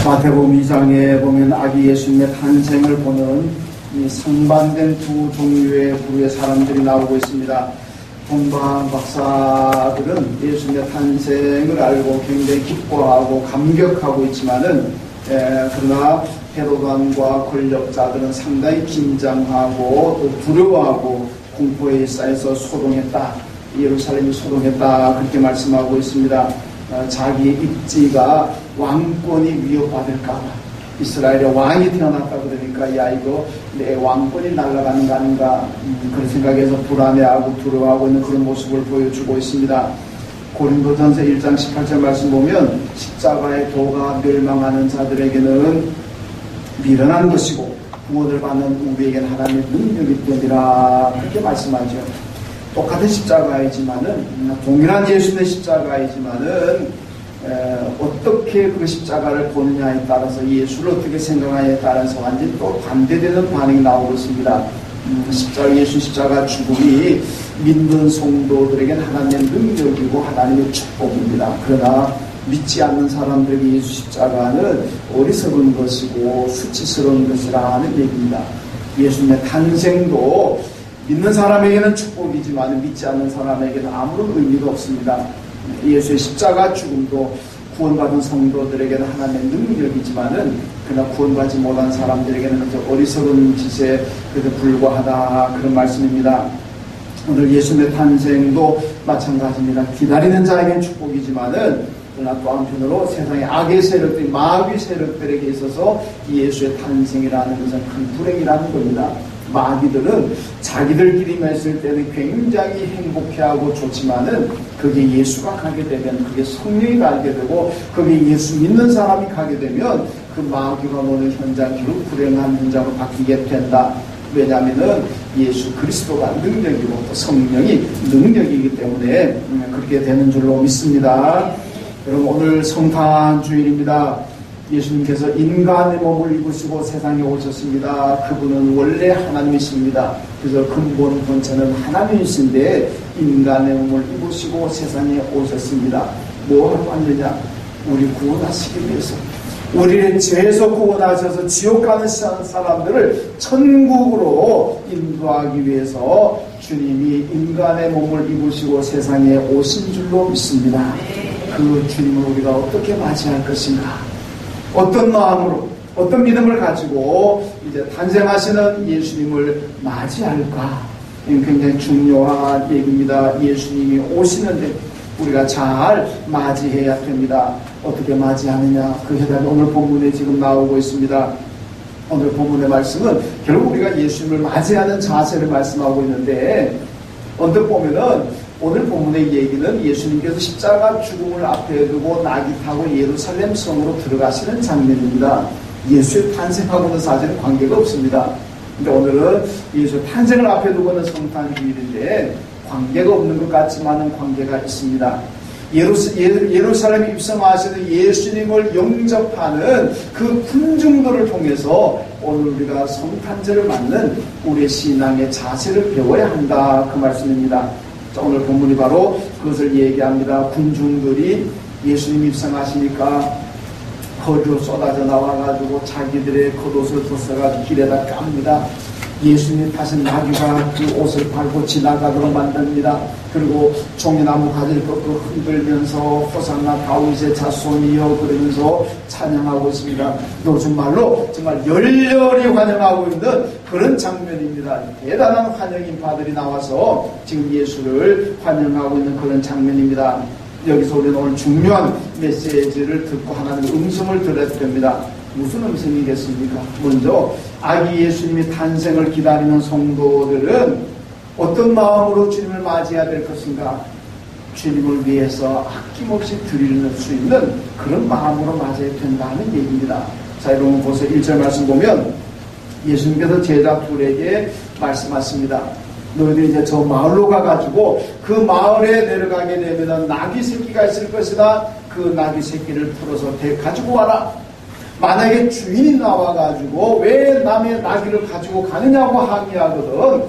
마태복음 2장에 보면 아기 예수님의 탄생을 보는 이 상반된 두 종류의 부류의 사람들이 나오고 있습니다. 동방 박사들은 예수님의 탄생을 알고 굉장히 기뻐하고 감격하고 있지만은 그러나 헤로단과 권력자들은 상당히 긴장하고 또 두려워하고 공포에 쌓여서 소동했다. 예루살렘이 소동했다. 그렇게 말씀하고 있습니다. 자기 입지가 왕권이 위협받을까 봐 이스라엘의 왕이 태어났다 그러니까 야 이거 내 왕권이 날아가는 거 아닌가 그런 생각에서 불안해하고 두려워하고 있는 그런 모습을 보여주고 있습니다. 고린도전서 1장 18절 말씀 보면 십자가의 도가 멸망하는 자들에게는 미련한 것이고 구원을 받는 우리에게는 하나님의 능력이 되리라 그렇게 말씀하죠. 똑같은 십자가이지만은 동일한 예수님의 십자가이지만은 어떻게 그 십자가를 보느냐에 따라서 예수를 어떻게 생각하냐에 따라서 완전히 또 반대되는 반응이 나오고 있습니다. 예수 십자가 죽음이 믿는 성도들에게는 하나님의 능력이고 하나님의 축복입니다. 그러나 믿지 않는 사람들에게 예수 십자가는 어리석은 것이고 수치스러운 것이라는 얘기입니다. 예수님의 탄생도 믿는 사람에게는 축복이지만 믿지 않는 사람에게는 아무런 의미가 없습니다. 예수의 십자가 죽음도 구원받은 성도들에게는 하나님의 능력이지만은 그러나 구원받지 못한 사람들에게는 그저 어리석은 짓에 불과하다 그런 말씀입니다. 오늘 예수님의 탄생도 마찬가지입니다. 기다리는 자에게는 축복이지만은 그러나 또 한편으로 세상의 악의 세력들, 마귀 세력들에게 있어서 예수의 탄생이라는 것은 큰 불행이라는 겁니다. 마귀들은 자기들끼리만 있을 때는 굉장히 행복해하고 좋지만은 그게 예수가 가게 되면 그게 성령이 가게 되고 그게 예수 믿는 사람이 가게 되면 그 마귀가 노는 현장 결국 불행한 현장으로 바뀌게 된다. 왜냐하면은 예수 그리스도가 능력이고 또 성령이 능력이기 때문에 그렇게 되는 줄로 믿습니다. 여러분 오늘 성탄 주일입니다. 예수님께서 인간의 몸을 입으시고 세상에 오셨습니다. 그분은 원래 하나님이십니다. 그래서 근본 본체는 하나님이신데 인간의 몸을 입으시고 세상에 오셨습니다. 뭐하러 왔느냐? 우리 구원하시기 위해서. 우리를 죄에서 구원하셔서 지옥 가는 사람들을 천국으로 인도하기 위해서 주님이 인간의 몸을 입으시고 세상에 오신 줄로 믿습니다. 그 주님을 우리가 어떻게 맞이할 것인가? 어떤 마음으로, 어떤 믿음을 가지고 이제 탄생하시는 예수님을 맞이할까? 굉장히 중요한 얘기입니다. 예수님이 오시는데 우리가 잘 맞이해야 됩니다. 어떻게 맞이하느냐? 그 해답이 오늘 본문에 지금 나오고 있습니다. 오늘 본문의 말씀은 결국 우리가 예수님을 맞이하는 자세를 말씀하고 있는데 언뜻 보면은 오늘 본문의 얘기는 예수님께서 십자가 죽음을 앞에 두고 낙이 타고 예루살렘 성으로 들어가시는 장면입니다. 예수의 탄생하고는 사실은 관계가 없습니다. 근데 오늘은 예수 탄생을 앞에 두고는 성탄주일인데 관계가 없는 것 같지만은 관계가 있습니다. 예루살렘에 입성하시는 예수님을 영접하는 그 군중들을 통해서 오늘 우리가 성탄절을 맞는 우리의 신앙의 자세를 배워야 한다 그 말씀입니다. 자, 오늘 본문이 바로 그것을 얘기합니다. 군중들이 예수님 입성하시니까 거리로 쏟아져 나와가지고 자기들의 겉옷을 벗어가지고 길에다 깝니다. 예수님 타신 나귀가 그 옷을 밟고 지나가도록 만듭니다. 그리고 종이나무 가지를 꺾고 흔들면서 호산나 다윗의 자손이여 그러면서 찬양하고 있습니다. 요즘 말로 정말 열렬히 환영하고 있는 그런 장면입니다. 대단한 환영 인파들이 나와서 지금 예수를 환영하고 있는 그런 장면입니다. 여기서 우리는 오늘 중요한 메시지를 듣고 하나님의 음성을 들어야 됩니다. 무슨 음성이겠습니까? 먼저 아기 예수님의 탄생을 기다리는 성도들은 어떤 마음으로 주님을 맞이해야 될 것인가? 주님을 위해서 아낌없이 드릴 수 있는 그런 마음으로 맞아야 된다는 얘기입니다. 자, 여러분 보세요. 1절 말씀 보면 예수님께서 제자 둘에게 말씀하십니다. 너희들이 이제 저 마을로 가가지고 그 마을에 내려가게 되면 나귀 새끼가 있을 것이다. 그 나귀 새끼를 풀어서 가지고 와라. 만약에 주인이 나와가지고 왜 남의 나귀를 가지고 가느냐고 항의하거든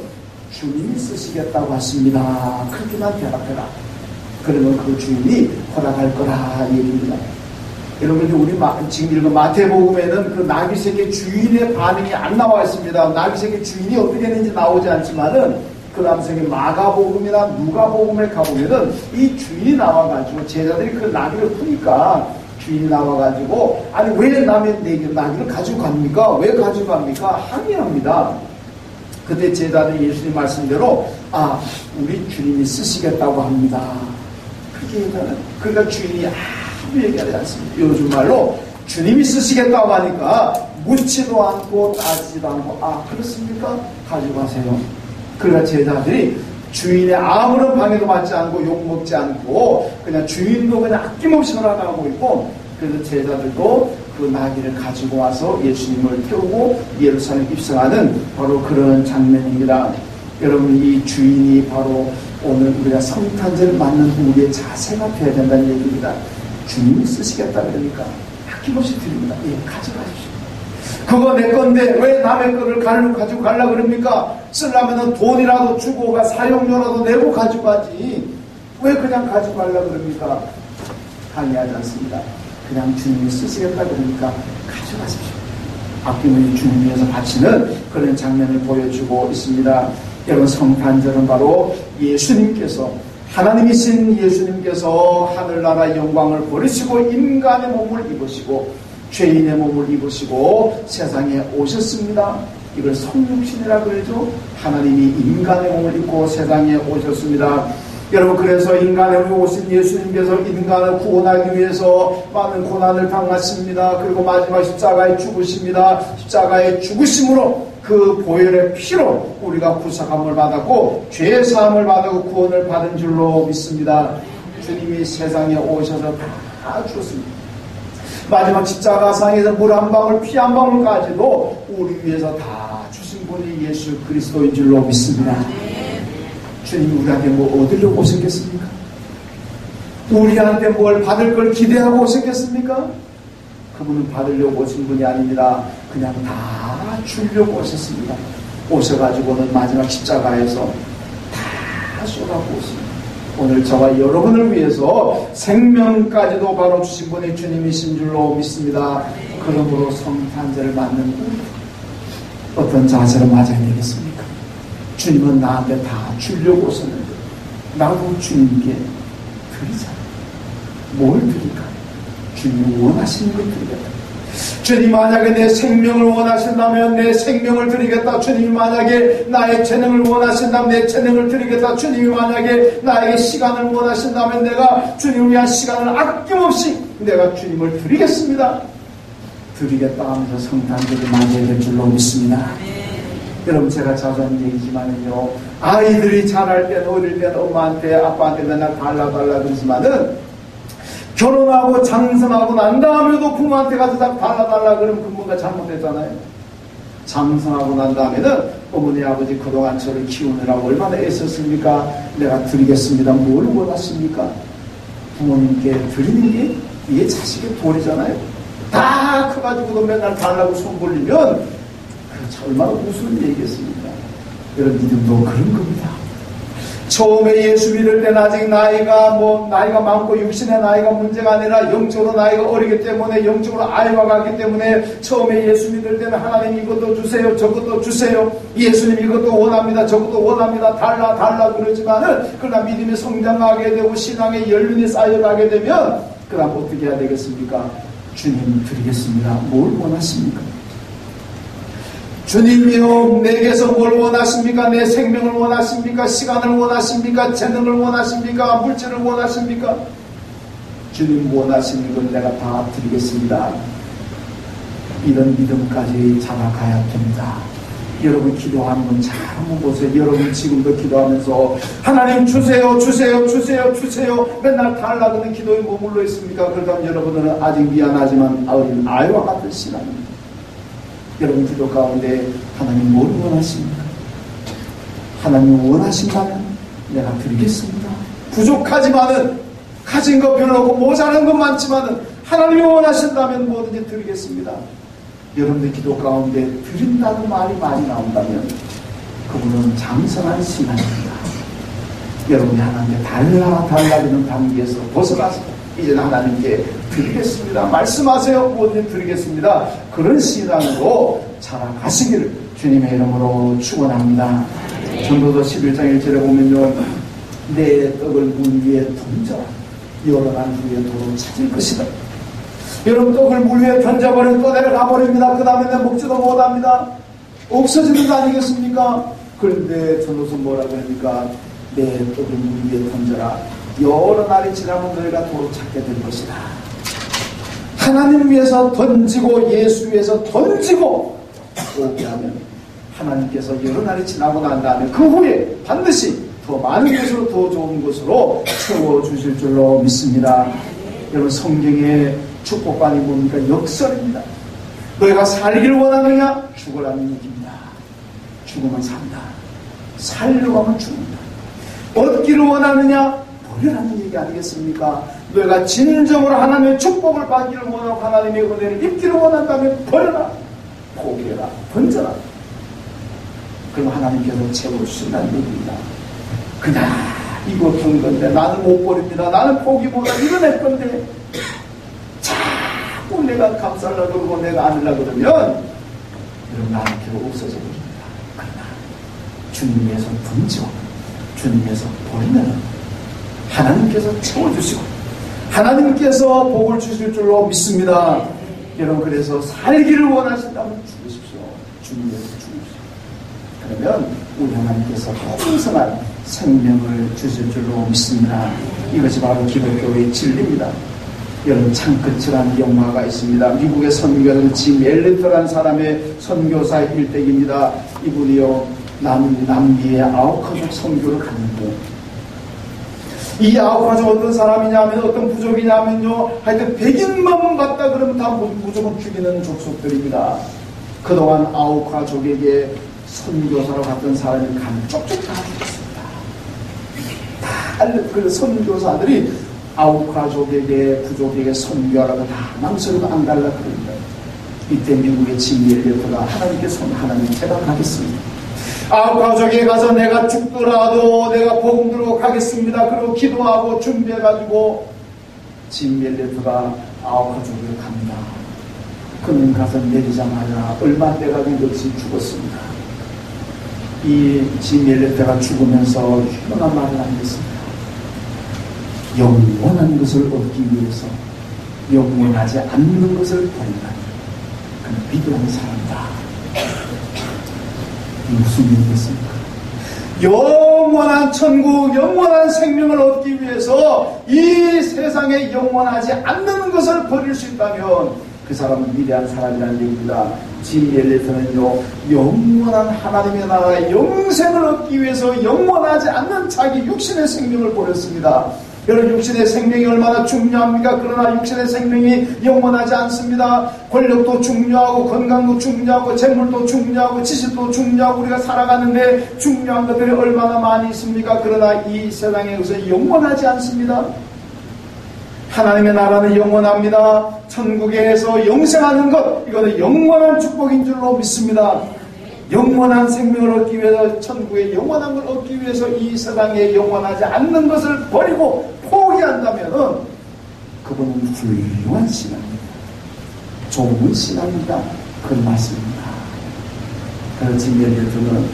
주님이 쓰시겠다고 하십니다. 그렇게만 대답해라. 그러면 그 주인이 허락할 거라 얘기입니다. 여러분, 우리 지금 읽은 마태복음에는 그 나귀 새끼 주인의 반응이 안 나와 있습니다. 나귀 새끼 주인이 어떻게 했는지 나오지 않지만은, 그 다음 생에 마가복음이나 누가복음에 가보면은 이 주인이 나와가지고 제자들이 그 나귀를 푸니까 주인이 나와가지고, 아니, 왜 남의 나귀를 가지고 갑니까? 왜 가지고 갑니까? 항의합니다. 그때 제자들이 예수님 말씀대로, 우리 주님이 쓰시겠다고 합니다. 그렇게 얘기하는, 그러니까 주인이 아무 얘기하지 않습니다. 요즘 말로 주님이 쓰시겠다고 하니까 묻지도 않고 따지지도 않고, 그렇습니까? 가져가세요. 그러니까 제자들이 주인의 아무런 방해도 받지 않고 욕먹지 않고 그냥 주인도 그냥 아낌없이 허락하고 있고, 그래서 제자들도 그 나귀를 가지고 와서 예수님을 태우고 예루살렘 입성하는 바로 그런 장면입니다. 여러분, 이 주인이 바로 오늘 우리가 성탄절 맞는 우리의 자세가 되어야 된다는 얘기입니다. 주님이 쓰시겠다 그러니까 아낌없이 드립니다. 가져가십시오. 그거 내 건데 왜 남의 거를 가지고 가려고 그럽니까? 쓰려면 돈이라도 주고 사용료라도 내고 가지고 가지. 왜 그냥 가지고 가려고 그럽니까? 항의하지 않습니다. 그냥 주님이 쓰시겠다 그러니까 가져가십시오. 아낌없이 주님 위해서 바치는 그런 장면을 보여주고 있습니다. 여러분, 성탄절은 바로 예수님께서, 하나님이신 예수님께서 하늘나라 영광을 버리시고 인간의 몸을 입으시고 죄인의 몸을 입으시고 세상에 오셨습니다. 이걸 성육신이라 그러죠. 하나님이 인간의 몸을 입고 세상에 오셨습니다. 여러분, 그래서 인간의 몸에 오신 예수님께서 인간을 구원하기 위해서 많은 고난을 당하십니다. 그리고 마지막 십자가에 죽으십니다. 십자가에 죽으심으로 그 보혈의 피로 우리가 구속함을 받았고 죄의 사함을 받고 구원을 받은 줄로 믿습니다. 주님이 세상에 오셔서 다 주었습니다. 마지막 십자가상에서 물 한 방울, 피 한 방울까지도 우리 위해서 다 주신 분이 예수 그리스도인 줄로 믿습니다. 주님 우리한테 뭐 얻으려고 오셨겠습니까? 우리한테 뭘 받을 걸 기대하고 오셨겠습니까? 그분은 받으려고 오신 분이 아닙니다. 그냥 다 주려고 오셨습니다. 오셔가지고는 마지막 십자가에서 다 쏟아부었습니다. 오늘 저와 여러분을 위해서 생명까지도 바로 주신 분이 주님이신 줄로 믿습니다. 그러므로 성탄절을 맞는 우리 어떤 자세로 맞아야 되겠습니까? 주님은 나한테 다 주려고 오셨는데 나도 주님께 드리잖아요. 뭘 드릴까? 주님이 원하시는 걸 드리겠다. 주님 만약에 내 생명을 원하신다면 내 생명을 드리겠다. 주님이 만약에 나의 재능을 원하신다면 내 재능을 드리겠다. 주님이 만약에 나에게 시간을 원하신다면 내가 주님을 위한 시간을 아낌없이 내가 주님을 드리겠습니다. 드리겠다 하면서 성탄절을 맞이해야 될 줄로 믿습니다. 여러분, 제가 자주 하는 얘기지만은요, 아이들이 자랄 때는 어릴 때는 엄마한테 아빠한테 맨날 달라 그러지만은 결혼하고 장성하고 난 다음에도 부모한테 가서 달라 그러면 그 뭔가 잘못됐잖아요. 장성하고 난 다음에는 어머니 아버지 그동안 저를 키우느라고 얼마나 애썼습니까? 내가 드리겠습니다. 뭘 원하십니까? 부모님께 드리는 게 이게 자식의 도리잖아요. 다 커가지고도 맨날 달라고 손 벌리면 얼마나 무슨 얘기겠습니까? 여러분, 믿음도 그런 겁니다. 처음에 예수 믿을 때는 아직 나이가 많고 육신의 나이가 문제가 아니라 영적으로 나이가 어리기 때문에 영적으로 아이와 같기 때문에 처음에 예수 믿을 때는 하나님 이것도 주세요, 저것도 주세요, 예수님 이것도 원합니다, 저것도 원합니다, 달라 그러지만은 그러나 믿음이 성장하게 되고 신앙의 연륜이 쌓여가게 되면 그 다음 어떻게 해야 되겠습니까? 주님 드리겠습니다. 뭘 원하십니까? 주님이요, 내게서 뭘 원하십니까? 내 생명을 원하십니까? 시간을 원하십니까? 재능을 원하십니까? 물질을 원하십니까? 주님 원하시는 건 내가 다 드리겠습니다. 이런 믿음까지 잡아가야 됩니다. 여러분, 기도하는 건 잘 한번 보세요. 여러분 지금도 기도하면서 하나님 주세요 맨날 달라고는 기도에 머물러 있습니까? 그러다면 여러분들은 아직 미안하지만 어린 아이와 같은 신앙입니다. 여러분 기도 가운데 하나님 뭘 원하십니까? 하나님 원하신다면 내가 드리겠습니다. 부족하지만은 가진 거 별로고 모자란 건 많지만은 하나님이 원하신다면 뭐든지 드리겠습니다. 여러분의 기도 가운데 드린다는 말이 많이 나온다면 그분은 장성한 신앙입니다. 여러분이 하나님께 달라지는 단계에서 벗어나서 이제는 하나님께 드리겠습니다. 말씀하세요. 뭐든 드리겠습니다. 그런 신앙으로 살아가시기를 주님의 이름으로 축원합니다. 전도서 11장 1절에 보면요, 내 떡을 물 위에 던져라. 열어난 후에 도로 찾을 것이다. 여러분, 떡을 물 위에 던져버리면 또 내려가 버립니다. 그 다음에 내 먹지도 못합니다. 없어지는 거 아니겠습니까? 그런데 전도서 뭐라고 합니까? 내 떡을 물 위에 던져라. 여러 날이 지나면 너희가 도로 찾게 될 것이다. 하나님 위해서 던지고 예수 위해서 던지고 오게 하면 하나님께서 여러 날이 지나고 난 다음에 그 후에 반드시 더 많은 것으로 더 좋은 것으로 채워주실 줄로 믿습니다. 여러분, 성경의 축복관이 뭡니까? 역설입니다. 너희가 살기를 원하느냐? 죽으라는 얘기입니다. 죽으면 산다. 살려고 하면 죽는다. 얻기를 원하느냐? 버리라는 얘기 아니겠습니까? 너희가 진정으로 하나님의 축복을 받기를 원하고 하나님의 은혜를 입기를 원한다면 버려라. 포기해라. 던져라. 그럼 하나님께서 채워주신다는 얘기입니다. 그냥 이거 준 건데 나는 못 버립니다. 나는 포기보다 이겨낼 건데 자꾸 내가 감싸려고 그러고 내가 안으려고 그러면 여러분 하나님께서 없어져 버립니다. 그러나 주님께서 던지고 주님께서 버리면 하나님께서 채워주시고 하나님께서 복을 주실 줄로 믿습니다. 여러분, 그래서 살기를 원하신다면 죽으십시오. 주님께서 죽으십시오. 그러면 우리 하나님께서 풍성한 생명을 주실 줄로 믿습니다. 이것이 바로 기독교의 진리입니다. 여러분, 참 거칠한 영화가 있습니다. 미국의 선교는 짐 엘리터라는 사람의 선교사 일대기입니다. 이분이요, 남미의 아우카족 선교를 갔는데, 이 아우카족 어떤 사람이냐면, 어떤 부족이냐면요, 하여튼 백인만 봤다 그러면 다 무조건 죽이는 족속들입니다. 그동안 아우카족에게 선교사로 갔던 사람이 간 쪽쪽 다 죽었습니다. 그 선교사들이 아우카족에게, 부족에게 선교하라고 다 망설이고 안 갈라 그럽니다. 이때 미국의 짐 엘리어트가 하나님 제가 가겠습니다. 아우카족에 가서 내가 죽더라도 내가 복음 들고 가겠습니다. 그리고 기도하고 준비해가지고 짐 엘리어트가 아우카족으로 갑니다. 그는 가서 내리자마자 얼마 때가 되듯이 죽었습니다. 이 짐 엘리어트가 죽으면서 유명한 말을 남겼습니다. 영원한 것을 얻기 위해서 영원하지 않는 것을 버린다. 그는 비도하는 사람이다. 무슨 얘기겠습니까? 영원한 천국, 영원한 생명을 얻기 위해서 이 세상에 영원하지 않는 것을 버릴 수 있다면 그 사람은 위대한 사람이라는 얘기입니다. 짐 엘리어트는요, 영원한 하나님의 나라의 영생을 얻기 위해서 영원하지 않는 자기 육신의 생명을 버렸습니다. 여러분, 육신의 생명이 얼마나 중요합니까? 그러나 육신의 생명이 영원하지 않습니다. 권력도 중요하고 건강도 중요하고 재물도 중요하고 지식도 중요하고 우리가 살아가는데 중요한 것들이 얼마나 많이 있습니까? 그러나 이 세상에 의해서 영원하지 않습니다. 하나님의 나라는 영원합니다. 천국에서 영생하는 것, 이거는 영원한 축복인 줄로 믿습니다. 영원한 생명을 얻기 위해서, 천국의 영원한 걸 얻기 위해서 이 세상에 영원하지 않는 것을 버리고 포기한다면 그분은 훌륭한 신앙입니다. 좋은 신앙입니다. 그런 말씀입니다. 그래서 짐 엘리어트는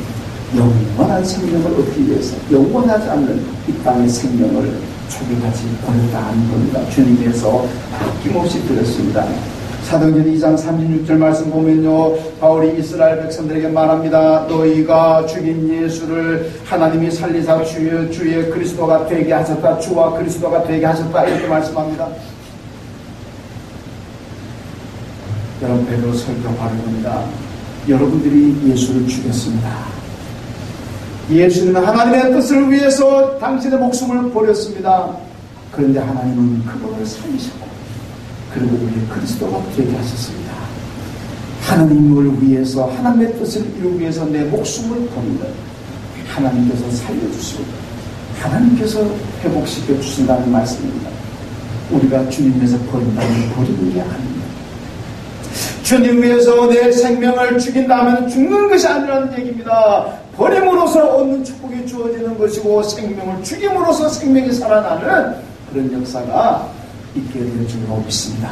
영원한 생명을 얻기 위해서 영원하지 않는 이 땅의 생명을 초기같이 버렸다 하는 겁니다. 주님께서 아낌없이 드렸습니다. 사도행전 2장 36절 말씀 보면요, 바울이 이스라엘 백성들에게 말합니다. 너희가 죽인 예수를 하나님이 살리사 주의 그리스도가 되게 하셨다. 주와 그리스도가 되게 하셨다. 이렇게 말씀합니다. 여러분, 베드로 설교 발언입니다. 여러분들이 예수를 죽였습니다. 예수는 하나님의 뜻을 위해서 당신의 목숨을 버렸습니다. 그런데 하나님은 그분을 살리셨고 그리고 우리 그리스도가 되게 하셨습니다. 하나님을 위해서, 하나님의 뜻을 이루기 위해서 내 목숨을 버리면 하나님께서 살려주시고 하나님께서 회복시켜 주신다는 말씀입니다. 우리가 주님 위해서 버린다면 버리는 게 아닙니다. 주님 위해서 내 생명을 죽인다면 죽는 것이 아니라는 얘기입니다. 버림으로써 얻는 축복이 주어지는 것이고 생명을 죽임으로써 생명이 살아나는 그런 역사가 있게 될 줄로 믿습니다.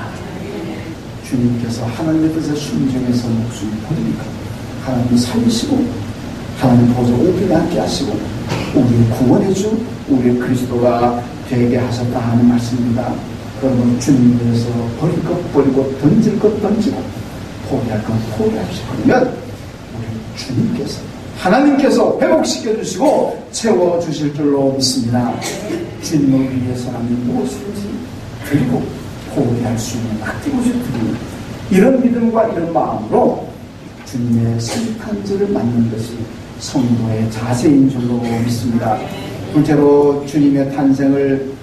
주님께서 하나님의 뜻에 순종해서 목숨을 버리니까 하나님이 살리시고 하나님 보좌 우편에 함께 하시고 우리를 구원해 주 우리의 그리스도가 되게 하셨다 하는 말씀입니다. 그러면 주님 위해서 버릴 것 버리고 던질 것 던지고 포기할 것 포기합시다. 그러면 우리 주님께서 하나님께서 회복시켜 주시고 채워 주실 줄로 믿습니다. 주님을 위해서라면 무엇이든지 드리고 포기할 수 있는 아끼고 싶은 이런 믿음과 이런 마음으로 주님의 성탄절을 맞는 것이 성도의 자세인 줄로 믿습니다. 둘째로 주님의 탄생을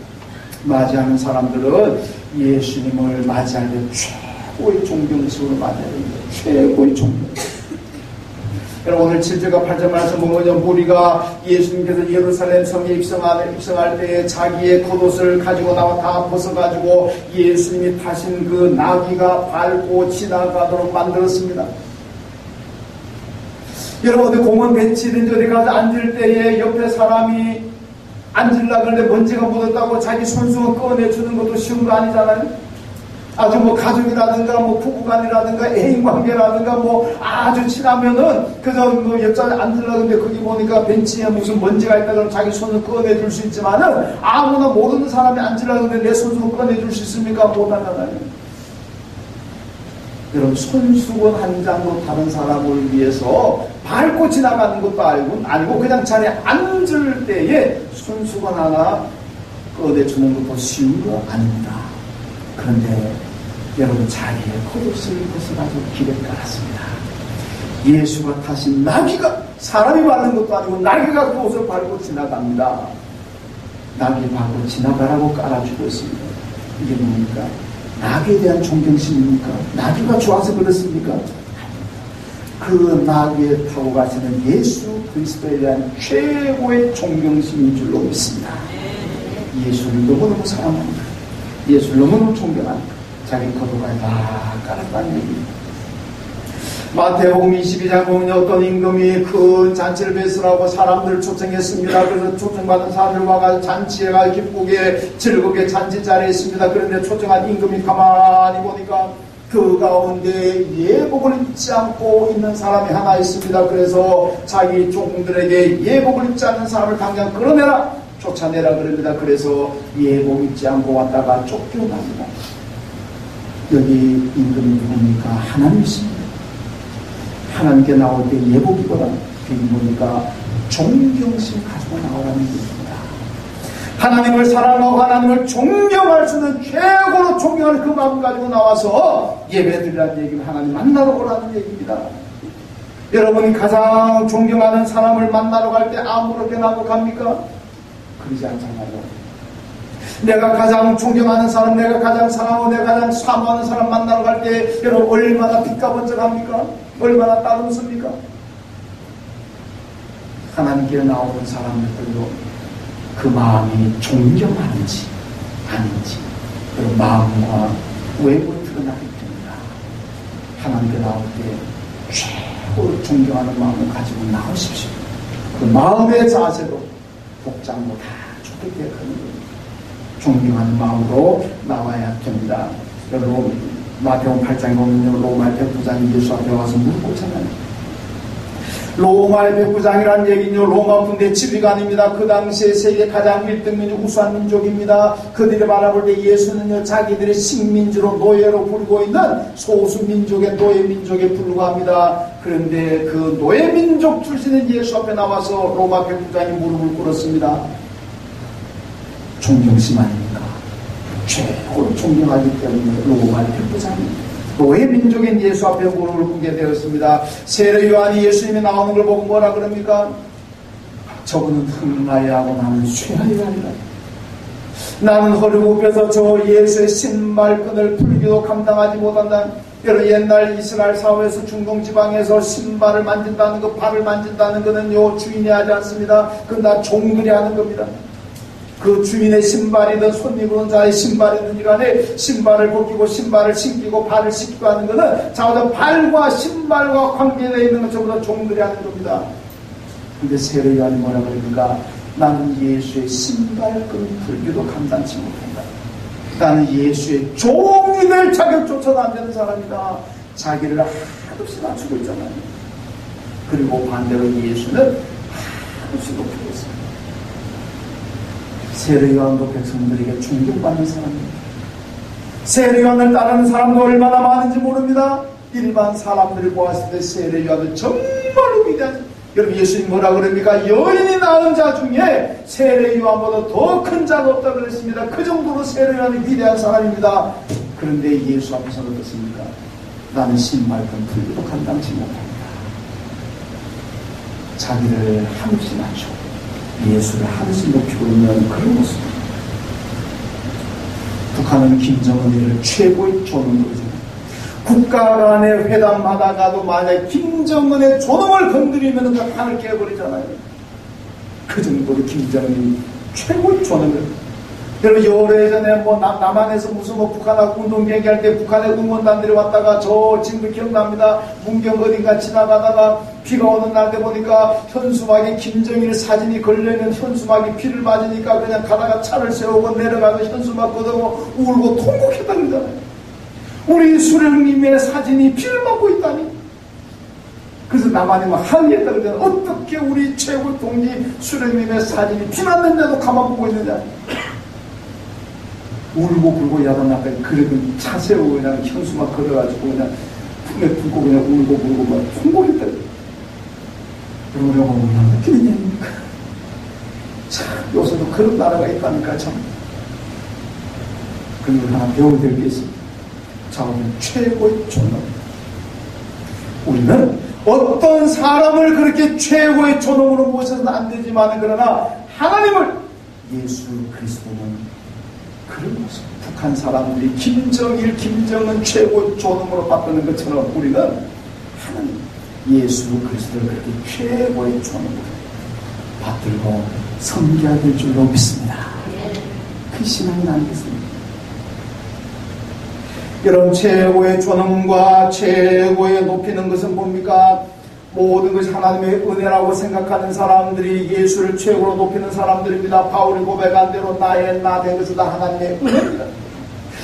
맞이하는 사람들은 예수님을 맞이할 때 최고의 존경식으로 맞이해야 됩니다. 최고의 존경식. 여러분 오늘 7절과 8절 말씀 보면 무리가 예수님께서 예루살렘 성에 입성할 때에 자기의 겉옷을 가지고 나와 다 벗어가지고 예수님이 타신 그 나귀가 밟고 지나가도록 만들었습니다. 여러분 어디 공원 벤치든지 어디 가서 앉을 때에 옆에 사람이 앉으려고 하는데 먼지가 묻었다고 자기 손수건 꺼내주는 것도 쉬운 거 아니잖아요. 아주 뭐 가족이라든가 뭐 부부간이라든가 애인관계라든가 뭐 아주 친하면은 그래서 뭐 옆자리에 앉으려고 하는데 거기 보니까 벤치에 무슨 먼지가 있다 그러면 자기 손을 꺼내줄 수 있지만은 아무나 모르는 사람이 앉으려고 하는데 내 손수건 꺼내줄 수 있습니까? 못하잖아요. 여러분 손수건 한 장으로 다른 사람을 위해서 밟고 지나가는 것도 아니고 그냥 자리에 앉을 때에 손수건 하나 꺼내주는 것도 쉬운 거 아닙니다. 그런데 여러분 자리에 겉옷을 벗어가지고 길에 깔았습니다. 예수가 타신 나귀가 사람이 밟는 것도 아니고 나귀가 그 옷을 밟고 지나갑니다. 나귀 밟고 지나가라고 깔아주고 있습니다. 이게 뭡니까? 나귀에 대한 존경심입니까? 나귀가 좋아서 그렇습니까? 그 나귀에 타고 가시는 예수 그리스도에 대한 최고의 존경심인 줄로 믿습니다. 예수를 너무너무 사랑합니다. 예수를 너무너무 존경합니다. 자기 겉옷까지 다 깔았다는 얘기입니다. 마태복음 22장 보면 어떤 임금이 큰 잔치를 베풀라고 사람들을 초청했습니다. 그래서 초청받은 사람들 와가지고 잔치에 가 기쁘게 즐겁게 잔치 자리에 있습니다. 그런데 초청한 임금이 가만히 보니까 그 가운데 예복을 입지 않고 있는 사람이 하나 있습니다. 그래서 자기 종들에게 예복을 입지 않는 사람을 당장 끌어내라, 쫓아내라 그럽니다. 그래서 예복 입지 않고 왔다가 쫓겨납니다. 여기 임금이 누굽니까? 하나님이십니다. 하나님께 나올 때 예복 입어라. 여기 보니까 존경심 가지고 나오라는 얘기입니다. 하나님을 사랑하고 하나님을 존경할 수 있는 최고로 존경하는 그 마음 가지고 나와서 예배드리라는 얘기는 하나님 만나러 오라는 얘기입니다. 여러분이 가장 존경하는 사람을 만나러 갈 때 아무렇게나 하고 갑니까? 그러지 않잖아요. 내가 가장 존경하는 사람, 내가 가장 사랑하고 내가 가장 사모하는 사람 만나러 갈 때 여러분 얼마나 빚가번쩍합니까? 얼마나 따듬습니까? 하나님께 나오는 사람들도 그 마음이 존경하는지 아닌지 그 마음과 외부로 드러나기 때문이다. 하나님께 나올 때 최고로 존경하는 마음을 가지고 나오십시오. 그 마음의 자세도 복장도 다 좋게 되어가는 겁니다. 존경하는 마음으로 나와야 됩니다. 여러분 마태복음 8장에 보면 로마의 백부장이 예수 앞에 와서 무릎 꿇잖아요. 로마의 백부장이라는 얘기는요, 로마 군대 지휘관입니다. 그 당시에 세계 가장 1등 민족, 우수한 민족입니다. 그들이 바라볼 때 예수는요, 자기들의 식민지로 노예로 부르고 있는 소수 민족의 노예 민족에 불과합니다. 그런데 그 노예 민족 출신의 예수 앞에 나와서 로마 백부장이 무릎을 꿇었습니다. 존경심 아닙니까? 최고로 존경하기 때문에 로마의 백부장입니다. 노예 민족인 예수 앞에 무릎을 꿇게 되었습니다. 세례 요한이 예수님이 나오는 걸 보고 뭐라 그럽니까? 저분은 흥하여 하고 나는 쇠하여 하리라. 나는 허리 굽혀서 저 예수의 신발끈을 풀기도 감당하지 못한다. 여러분 옛날 이스라엘 사회에서 중동 지방에서 신발을 만진다는 것, 발을 만진다는 것은요 주인이 하지 않습니다. 그건 다 종들이 하는 겁니다. 그 주인의 신발이든 손님이 오는 자의 신발이든 간에 신발을 벗기고 신발을 신기고 발을 씻기고 하는 것은 자오자 발과 신발과 관계되어 있는 것 전부 다 종들이 하는 겁니다. 근데 세례 요한이 뭐라고 그러니까 나는 예수의 신발끈 풀기도 감당치 못한다. 나는 예수의 종이 될 자격조차도 안 되는 사람이다. 자기를 한없이 낮추고 있잖아요. 그리고 반대로 예수는 한없이 높이고 있습니다. 세례요한도 백성들에게 존경받는 사람입니다. 세례요한을 따르는 사람도 얼마나 많은지 모릅니다. 일반 사람들이 보았을 때 세례요한은 정말로 위대한, 여러분 예수님 뭐라 그럽니까? 여인이 낳은 자 중에 세례요한보다 더 큰 자가 없다고 그랬습니다. 그 정도로 세례요한이 위대한 사람입니다. 그런데 예수 앞에서는 어떻습니까? 나는 신발끈 풀기도 감당치 못합니다. 자기를 한없이 낮추고 예수를 한없이 높이고 있는 그런 모습입니다. 북한은 김정은을 최고의 존엄으로 생각합니다. 국가 간의 회담하다가도 만약 김정은의 존엄을 건드리면 그 판을 깨버리잖아요. 그 정도로 김정은이 최고의 존엄을. 여러분 오래전에 남한에서 무슨 북한하고 운동 경기할 때 북한의 응원단들이 왔다가 저 지금도 기억납니다. 문경 어딘가 지나가다가 비가 오는 날에 보니까 현수막에 김정일 사진이 걸려있는 현수막이 비를 맞으니까 그냥 가다가 차를 세우고 내려가서 현수막 걷어고 울고 통곡했다 그러잖아요. 우리 수령님의 사진이 비를 맞고 있다니. 그래서 남한이 막 항의했다 그러잖아요. 어떻게 우리 최고 동지 수령님의 사진이 비 맞는데도 가만 보고 있느냐. 울고 불고 야단났다. 그래도 차 세우고 그냥 현수막 걸어가지고 그냥 품에 품고 그냥 울고 불고 막 통곡했다. 그러려고 그냥 어떻게 되냐니까. 참 요새도 그런 나라가 있다니까 참. 그리고 하나 배워야 될 게 있습니다. 자, 우리는 최고의 존엄. 우리는 어떤 사람을 그렇게 최고의 존엄으로 모셔서는 안 되지만 그러나 하나님을, 예수 그리스도는 그런 모습. 북한 사람들이 김정일, 김정은 최고 존엄으로 받는 것처럼 우리는 하나님, 예수 그리스도를 그렇게 최고의 존엄으로 받들고 섬겨야 될 줄로 믿습니다. 그 신앙이 아니겠습니까? 여러분 최고의 존엄과 최고의 높이는 것은 뭡니까? 모든 것이 하나님의 은혜라고 생각하는 사람들이 예수를 최고로 높이는 사람들입니다. 바울이 고백한 대로 나의 나 된 것은 다 하나님의 은혜입니다.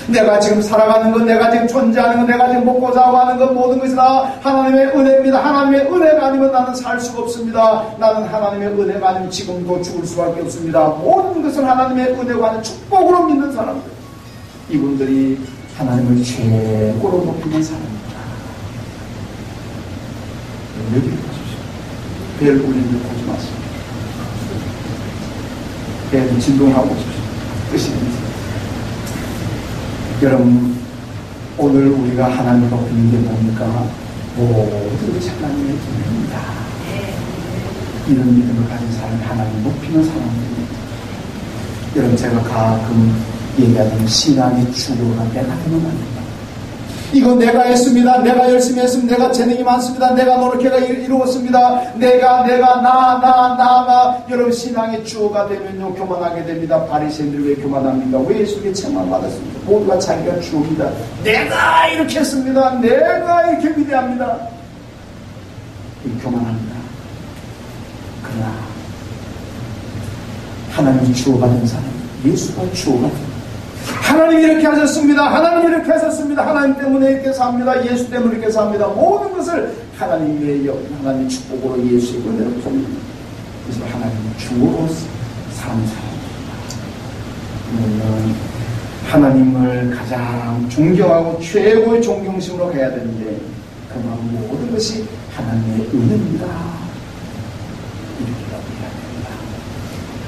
내가 지금 살아가는 것, 내가 지금 존재하는 것, 내가 지금 먹고 자고 하는 것, 모든 것이 다 하나님의 은혜입니다. 하나님의 은혜가 아니면 나는 살 수가 없습니다. 나는 하나님의 은혜가 아니면 지금도 죽을 수밖에 없습니다. 모든 것은 하나님의 은혜가 아닌 축복으로 믿는 사람들, 이분들이 하나님을 최고로 높이는 사람입니다. 여기를 보십시오. 벨 울리는 걸 보지 마십시오. 벨 진동하고 보십시오. 뜻이 있습니다. 여러분, 오늘 우리가 하나님을 높이는 게 뭡니까? 모든 것이 하나님의 은혜입니다. 이런 믿음을 가진 사람이 하나님을 높이는 사람입니다. 여러분, 제가 가끔 얘기하는 신앙의 주요가 내가 되면 안 됩니다. 이거 내가 했습니다. 내가 열심히 했습니다. 내가 재능이 많습니다. 내가 노력해가 이루었습니다. 내가 여러분 신앙의 주어가 되면요 교만하게 됩니다. 바리새인들이 왜 교만합니까? 왜 예수께 책망받았습니까? 모두가 자기가 주어입니다. 내가 이렇게 했습니다. 내가 이렇게 위대합니다. 교만합니다. 그러나 하나님이 주어가 된 사람, 예수가 주어가 됩니다. 하나님이 이렇게 하셨습니다. 하나님 이렇게 하셨습니다. 하나님 때문에 이렇게 삽니다. 예수 때문에 이렇게 삽니다. 모든 것을 하나님의 하나님의 축복으로 예수의 은혜로 봅니다. 그래서 하나님의 주어로 사는 사람입니다. 우리는 하나님을 가장 존경하고 최고의 존경심으로 해야 되는데 그 마음 모든 것이 하나님의 은혜입니다. 이렇게라고 해야 됩니다.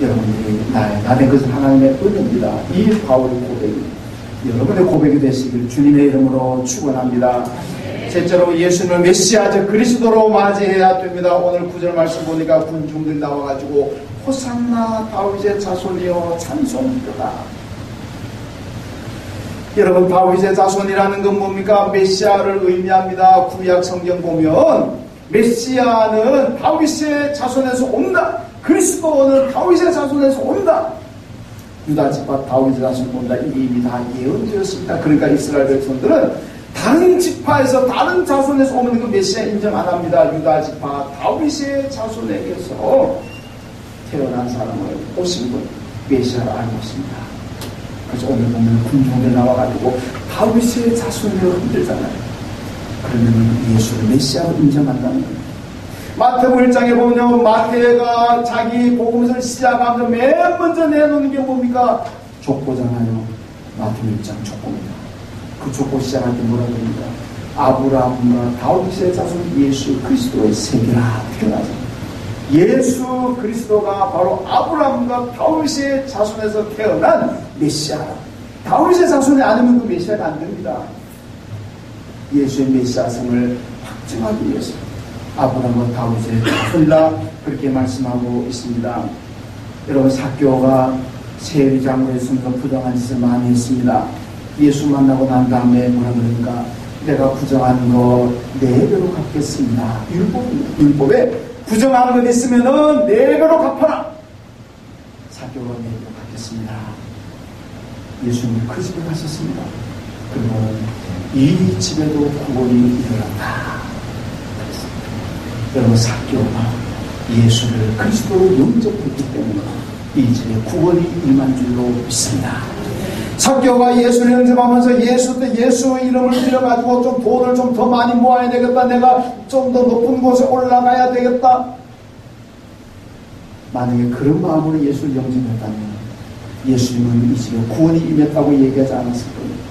여러분들이 나된 것은 하나님의 은혜입니다. 이 바울의 고백이 여러분의 고백이 되시길 주님의 이름으로 축원합니다. 셋째로 예수는 메시아 즉 그리스도로 맞이해야 됩니다. 오늘 9절 말씀 보니까 군중들이 나와가지고 호산나 다윗의 자손이여 찬송하도다. 여러분 다윗의 자손이라는 건 뭡니까? 메시아를 의미합니다. 구약 성경 보면 메시아는 다윗의 자손에서 온다. 그리스도는 다윗의 자손에서 온다. 유다 지파 다윗의 자손에서 온다. 이게 이미 다 예언되었습니다. 그러니까 이스라엘 백성들은 다른 지파에서 다른 자손에서 오는 그 메시아 인정 안 합니다. 유다 지파 다윗의 자손에게서 태어난 사람을 오신 분 메시아를 알고 있습니다. 그래서 오늘 보면 군중들 나와가지고 다윗의 자손으로 흔들잖아요. 그러면 예수를 메시아로 인정한다는 거예요. 마태복음 1장에 보면 마태가 자기 복음을 시작하면서 맨 먼저 내놓는 게 뭡니까? 족보잖아요. 마태복음 1장 족보입니다. 그 족보 시작할 때 뭐라고 합니까? 아브라함과 다윗의 자손 예수 그리스도의 세계라 표현하죠. 예수 그리스도가 바로 아브라함과 다윗의 자손에서 태어난 메시아. 다윗의 자손이 아니면 그 메시아가 안 됩니다. 예수의 메시아성을 확증하기 위해서 아브라함과 다윗의 자손이라 그렇게 말씀하고 있습니다. 여러분, 삭개오가 세리 장로에 있으면서 부정한 짓을 많이 했습니다. 예수 만나고 난 다음에 뭐라 그러니까 내가 부정한 거 4배로 갚겠습니다. 율법에 부정한 것 있으면은 4배로 갚아라. 삭개오가 4배로 갚겠습니다. 예수님이 그 집에 가셨습니다. 그리고 이 집에도 구원이 일어났다. 여러분, 삭개오가 예수를 그리스도로 영접했기 때문에 이 집에 구원이 임한 줄로 믿습니다. 삭개오가 예수를 영접하면서 예수 이름을 빌어가지고 좀 돈을 좀 더 많이 모아야 되겠다. 내가 좀 더 높은 곳에 올라가야 되겠다. 만약에 그런 마음으로 예수를 영접했다면 예수님은 이 집에 구원이 임했다고 얘기하지 않았을 겁니다.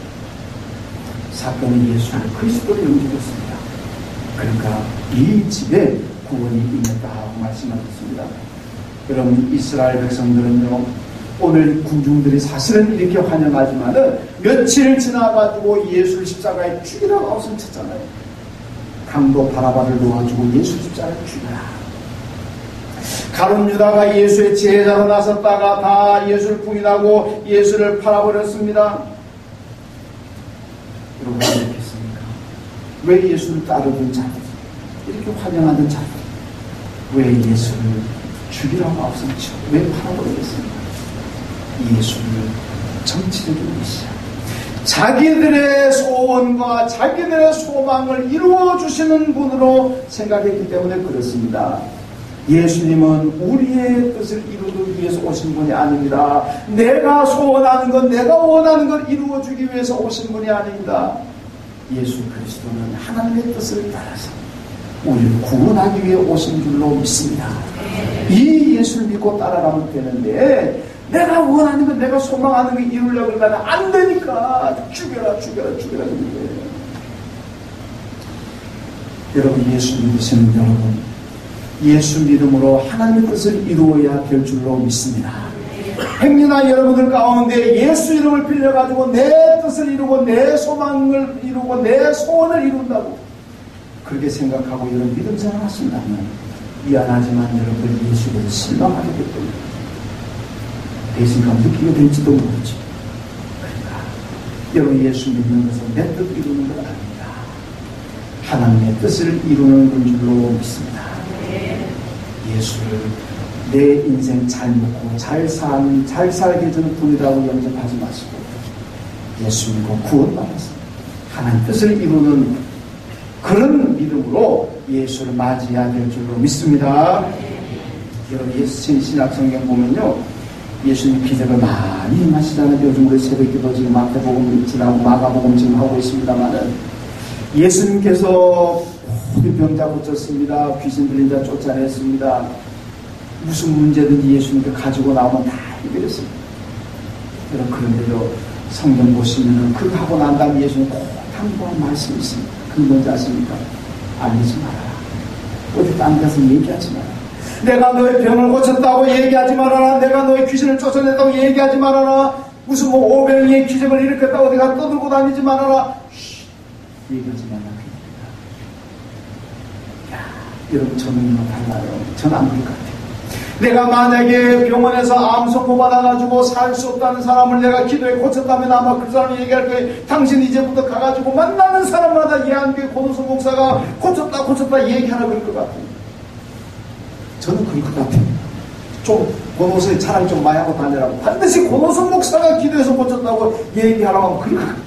사건은 예수를 그리스도로 영접했습니다. 그러니까 이 집에 구원이 임했다고 말씀하셨습니다. 여러분, 이스라엘 백성들은요, 오늘 군중들이 사실은 이렇게 환영하지만은 며칠 지나가지고 예수를 십자가에 죽이라고 아우성쳤잖아요. 강도 바라바를 놓아주고 예수 십자가에 죽여라. 가룟 유다가 예수의 제자로 나섰다가 다 예수를 부인하고 예수를 팔아버렸습니다. 여러분, 어떻겠습니까? 왜 예수를 따르던 자들, 이렇게 환영하던 자들, 왜 예수를 죽이라고 앞서치고 왜 팔아버리겠습니까? 예수를 정치적인 메시아, 자기들의 소원과 자기들의 소망을 이루어주시는 분으로 생각했기 때문에 그렇습니다. 예수님은 우리의 뜻을 이루기 위해서 오신 분이 아닙니다. 내가 소원하는 것, 내가 원하는 걸 이루어주기 위해서 오신 분이 아닙니다. 예수 그리스도는 하나님의 뜻을 따라서 우리를 구원하기 위해 오신 줄로 믿습니다. 이 예수를 믿고 따라가면 되는데, 내가 원하는 것, 내가 소망하는 걸 이루려고 하면 안 되니까 죽여라 그러는 거예요. 여러분, 예수 믿으시는 여러분, 예수 믿음으로 하나님의 뜻을 이루어야 될 줄로 믿습니다. 행여나 여러분들 가운데 예수 이름을 빌려가지고 내 뜻을 이루고 내 소망을 이루고 내 소원을 이룬다고 그렇게 생각하고 여러분 믿음 생활하신다면 미안하지만 여러분들 예수를 실망하게 될 겁니다. 배신감 느끼게 될지도 모르지. 그러니까 여러분, 예수 믿는 것은 내 뜻 이루는 것 아닙니다. 하나님의 뜻을 이루는 건 줄로 믿습니다. 예수를 내 인생 잘 먹고 잘 살게 해주는 분이라고 영접하지 마시고 예수 믿고 구원받아서 하나님 뜻을 이루는 그런 믿음으로 예수를 맞이해야 될 줄로 믿습니다. 여러분, 예수 신약성경 보면요, 예수님 기적을 많이 임하시잖아요. 요즘 우리 새벽기도 지금 마태복음 지나고 마가복음 지금 하고 있습니다만은 예수님께서 모든 병자 고쳤습니다. 귀신 들린 자 쫓아냈습니다. 무슨 문제든지 예수님께 가지고 나오면 다 해결했습니다. 여러분, 그런데요, 성경 보시면은 그거 하고 난 다음에 예수님 꼭 당부한 말씀이 있습니다. 그게 뭔지 아십니까? 알리지 말아라. 어디 딴 데서 얘기하지 말아라. 내가 너의 병을 고쳤다고 얘기하지 말아라. 내가 너의 귀신을 쫓아냈다고 얘기하지 말아라. 무슨 뭐 오병이의 기적을 일으켰다고 어디 가 떠들고 다니지 말아라. 얘기하지 말아라. 여러분, 저는요 달라요. 전 안 그럴 것 같아요. 내가 만약에 병원에서 암 선고 받아가지고 살 수 없다는 사람을 내가 기도해 고쳤다면 아마 그 사람이 얘기할 거예요. 당신 이제부터 가가지고 만나는 사람마다 예한교회 고노선 목사가 고쳤다 얘기하라 그럴 것 같아요. 저는 그럴 것 같아요. 좀 고노선에 차라리 좀 많이 하고 다니라고. 반드시 고노선 목사가 기도해서 고쳤다고 얘기하라고 하면 그럴 것 같아요.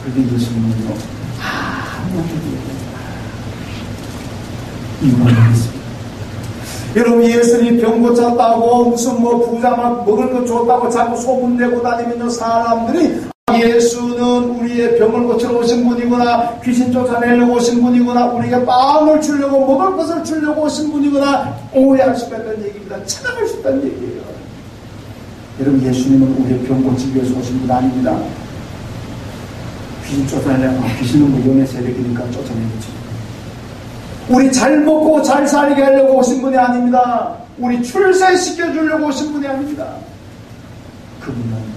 그런데 예수님은요, 아무한테도 얘기하지 마라. 이유가 있습니다. 여러분, 예수님이 병 고쳤다고 무슨 뭐 부자만 먹을 거 줬다고 자꾸 소문내고 다니면 사람들이 예수는 우리의 병을 고치러 오신 분이구나, 귀신 쫓아내려고 오신 분이구나, 우리에게 빵을 주려고 먹을 것을 주려고 오신 분이구나 오해할 수 있다는 얘기입니다. 찾아갈 수 있다는 얘기예요. 여러분, 예수님은 우리의 병 고치기 위해서 오신 분 아닙니다. 귀신 쫓아내려고, 귀신은 뭐 영의 세력이니까 쫓아내겠지. 우리 잘 먹고 잘 살게 하려고 오신 분이 아닙니다. 우리 출세시켜주려고 오신 분이 아닙니다. 그분은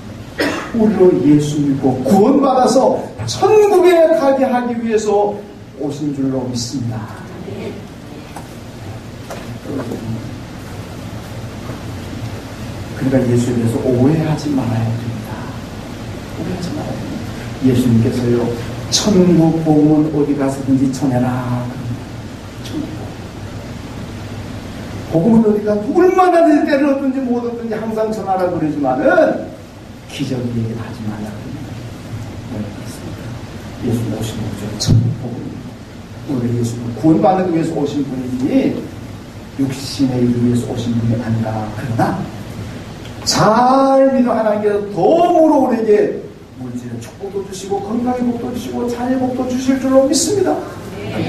우리로 예수 믿고 구원받아서 천국에 가게 하기 위해서 오신 줄로 믿습니다. 그러니까 예수에 대해서 오해하지 말아야 됩니다. 오해하지 말아야 됩니다. 예수님께서요, 천국 복음은 어디 가서든지 전해라. 복음은 어디가 얼마나 때를 얻든지 못 얻든지 항상 전하라 그러지만은 기적이 얘기를 하지 말라 그럽니다. 예수님 오신 목적은 천국 복음입니다. 우리 예수는 구원받는 위해서 오신 분이지 육신의 일을 위해서 오신 분이 아니라, 그러나 잘 믿어 하나님께서 덤으로 우리에게 물질의 축복도 주시고 건강의 복도 주시고 자녀의 복도 주실 줄로 믿습니다.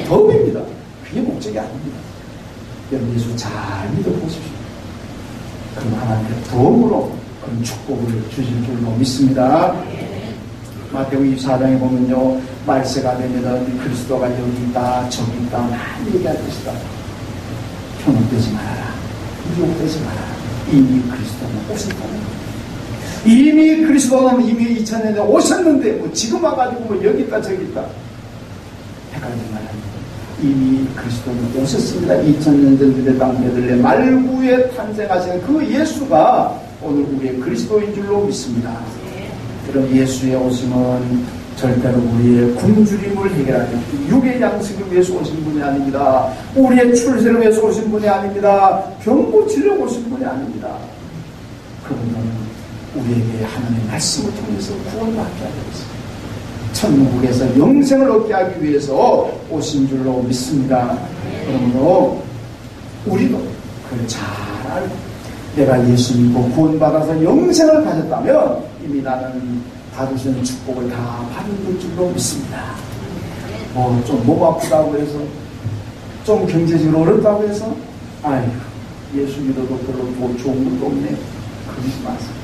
덤입니다. 그게 목적이 아닙니다. 여러분, 예수 잘 믿어보십시오. 그럼 하나님께서 덤으로 그런 축복을 주실 줄로 믿습니다. 마태복음 24장에 보면요, 말세가 되면은 그리스도가 여기 있다 저기 있다 많이 얘기할 것이다. 현혹되지 말아라, 유혹되지 말아라. 이미 그리스도는 오셨다는 거예요. 이미 그리스도는 이미 2000년에 오셨는데 뭐 지금 와가지고 뭐 여기 있다 저기 있다 헷갈리지 말아라. 이미 그리스도는 오셨습니다. 2000년 전 유대당 베들레헴 말구에 탄생하신 그 예수가 오늘 우리의 그리스도인 줄로 믿습니다. 그럼 예수의 오심은 절대로 우리의 굶주림을 해결하는 육의 양식을 위해서 오신 분이 아닙니다. 우리의 출세를 위해서 오신 분이 아닙니다. 병 고치려고 오신 분이 아닙니다. 그분은 우리에게 하나님의 말씀을 통해서 구원받게 하기 위해서, 천국에서 영생을 얻게 하기 위해서 오신 줄로 믿습니다. 그러므로 우리도 그걸 잘 알고, 내가 예수 믿고 구원받아서 영생을 가졌다면 이미 나는 받으시는 축복을 다 받은 줄로 믿습니다. 뭐 좀 몸 아프다고 해서, 좀 경제적으로 어렵다고 해서, 아이고 예수 믿어도 별로 뭐 좋은 것도 없네, 그러지 마세요.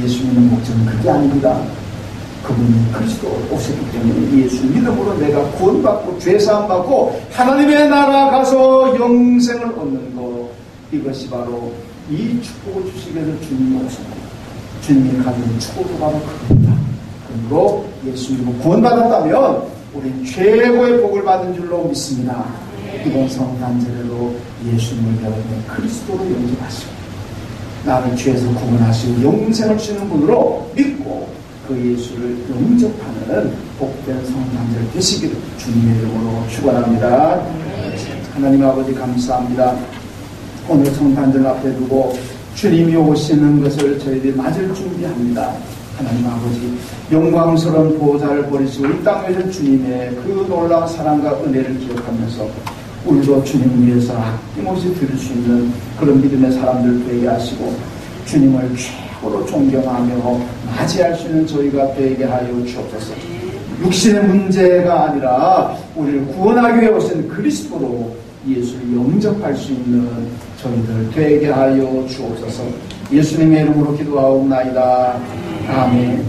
예수 믿는 목적은 그게 아닙니다. 그분이 그리스도 오셨기 때문에 예수 믿음으로 내가 구원받고 죄사함 받고 하나님의 나라 가서 영생을 얻는 것, 이것이 바로 이 축복을 주시기 위해서 주님이 오셨고, 주님이 가진 축복도 바로 그겁니다. 그러므로 예수 믿고 구원받았다면 우리 최고의 복을 받은 줄로 믿습니다. 이번 성탄절에도 예수님을 여러분의 그리스도로 영접하시고 나를 죄에서 구원하시고 영생을 주시는 분으로 믿고 그 예수를 영접하는 복된 성탄절 되시기를 주님의 이름으로 축원합니다. 하나님 아버지 감사합니다. 오늘 성탄절 앞에 두고 주님이 오시는 것을 저희들이 맞을 준비합니다. 하나님 아버지, 영광스러운 보좌를 버리시고 이 땅에 오신 주님의 그 놀라운 사랑과 은혜를 기억하면서 우리도 주님 위해서 아낌없이 드릴 수 있는 그런 믿음의 사람들 되게 하시고 주님을 최고로 존경하며 맞이할 수 있는 저희가 되게 하여 주옵소서. 육신의 문제가 아니라 우리를 구원하기 위해 오신 그리스도로 예수를 영접할 수 있는 저희들 되게 하여 주옵소서. 예수님의 이름으로 기도하옵나이다. 아멘.